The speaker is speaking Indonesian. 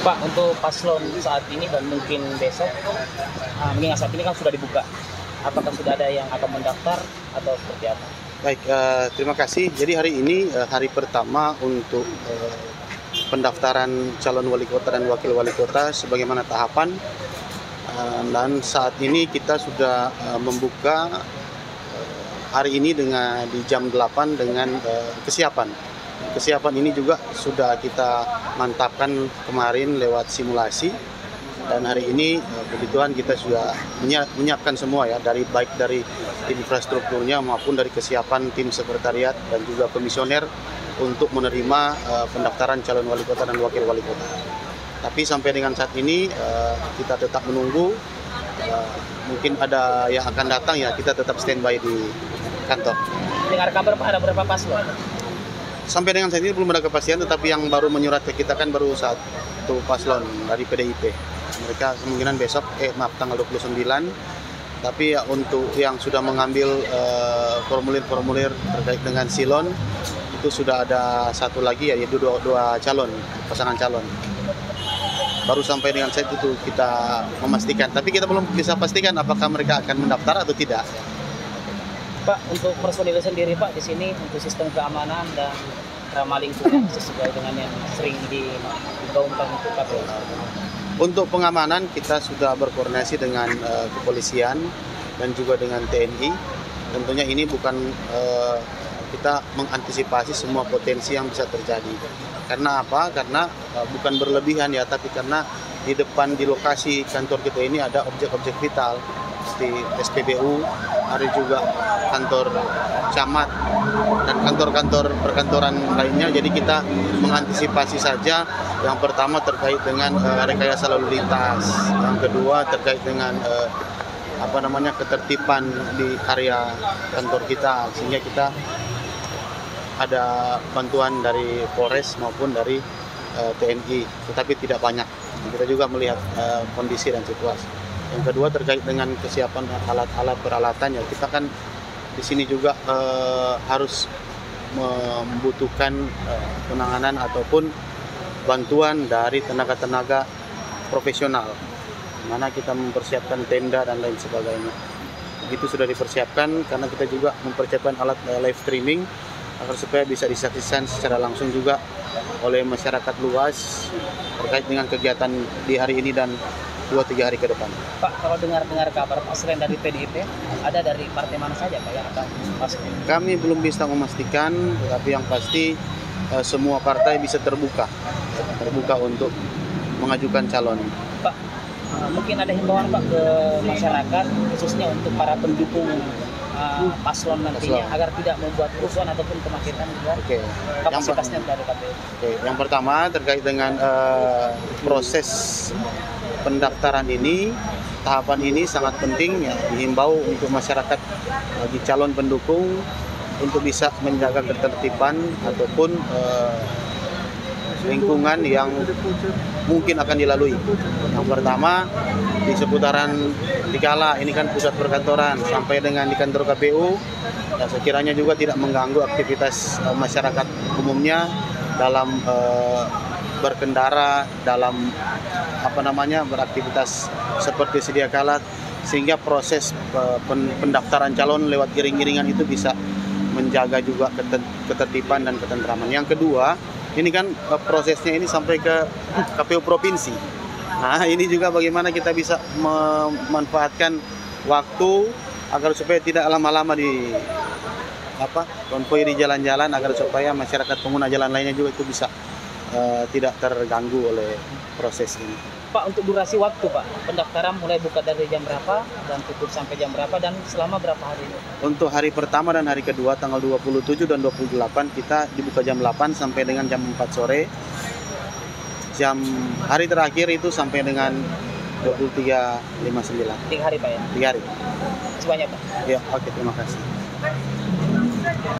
Pak, untuk paslon saat ini dan mungkin besok, mengingat saat ini kan sudah dibuka, apakah sudah ada yang akan mendaftar atau seperti apa? Baik, terima kasih. Jadi hari ini hari pertama untuk pendaftaran calon wali kota dan wakil wali kota sebagaimana tahapan. Dan saat ini kita sudah membuka hari ini dengan di jam 8 dengan kesiapan. Kesiapan ini juga sudah kita mantapkan kemarin lewat simulasi, dan hari ini kebetulan kita sudah menyiapkan semua ya, baik dari infrastrukturnya maupun dari kesiapan tim sekretariat dan juga komisioner untuk menerima pendaftaran calon wali kota dan wakil wali kota. Tapi sampai dengan saat ini kita tetap menunggu, mungkin ada yang akan datang ya, kita tetap standby di kantor. Dengar kabar Pak, ada berapa paslon? Sampai dengan saat ini belum ada kepastian, tetapi yang baru menyurat ke kita kan baru satu paslon dari PDIP. Mereka kemungkinan besok, tanggal 29. Tapi ya, untuk yang sudah mengambil formulir-formulir terkait dengan silon, itu sudah ada satu lagi, yaitu dua calon, pasangan calon. Baru sampai dengan saat itu kita memastikan, tapi kita belum bisa pastikan apakah mereka akan mendaftar atau tidak. Pak, untuk personil sendiri Pak di sini untuk sistem keamanan dan ramah lingkungan sesuai dengan yang sering digaungkan untuk KPU. Untuk pengamanan kita sudah berkoordinasi dengan kepolisian dan juga dengan TNI. Tentunya ini bukan kita mengantisipasi semua potensi yang bisa terjadi. Karena apa? Karena bukan berlebihan ya, tapi karena di depan di lokasi kantor kita ini ada objek-objek vital seperti SPBU, ada juga kantor camat dan kantor-kantor perkantoran lainnya. Jadi kita mengantisipasi saja. Yang pertama terkait dengan rekayasa lalu lintas, yang kedua terkait dengan ketertiban di area kantor kita, sehingga kita ada bantuan dari Polres maupun dari TNI, tetapi tidak banyak. Kita juga melihat kondisi dan situasi. Yang kedua terkait dengan kesiapan alat-alat peralatan, ya kita kan di sini juga harus membutuhkan penanganan ataupun bantuan dari tenaga-tenaga profesional, di mana kita mempersiapkan tenda dan lain sebagainya. Begitu sudah dipersiapkan, karena kita juga mempersiapkan alat live streaming agar supaya bisa disaksikan secara langsung juga oleh masyarakat luas terkait dengan kegiatan di hari ini dan 2-3 hari ke depan. Pak, kalau dengar kabar Pak, selain dari PDIP, ada dari partai mana saja Pak yang akan masuk? Kami belum bisa memastikan, tetapi yang pasti semua partai bisa terbuka untuk mengajukan calon. Pak, mungkin ada himbauan Pak ke masyarakat, khususnya untuk para pendukung paslon nantinya, agar tidak membuat kerusuhan ataupun kemacetan di luar kapasitasnya dari KPU. Yang pertama terkait dengan proses pendaftaran ini, tahapan ini sangat penting ya, dihimbau untuk masyarakat bagi calon pendukung untuk bisa menjaga ketertiban ataupun lingkungan yang mungkin akan dilalui. Yang pertama di seputaran Tikala, ini kan pusat perkantoran, sampai dengan di kantor KPU, ya, sekiranya juga tidak mengganggu aktivitas masyarakat umumnya dalam berkendara, dalam beraktivitas seperti sedia kala, sehingga proses pendaftaran calon lewat iring-iringan itu bisa menjaga juga ketertiban dan ketentraman. Yang kedua, ini kan prosesnya ini sampai ke KPU provinsi. Nah, ini juga bagaimana kita bisa memanfaatkan waktu agar supaya tidak lama-lama di konvoy di jalan-jalan, agar supaya masyarakat pengguna jalan lainnya juga itu bisa tidak terganggu oleh proses ini. Pak, untuk durasi waktu Pak, pendaftaran mulai buka dari jam berapa dan tutup sampai jam berapa dan selama berapa hari? Untuk hari pertama dan hari kedua tanggal 27 dan 28 kita dibuka jam 8 sampai dengan jam 4 sore. Hari terakhir itu sampai dengan 23.59. 3 hari Pak ya? 3 hari. Sebanyak Pak. Ya, oke, terima kasih.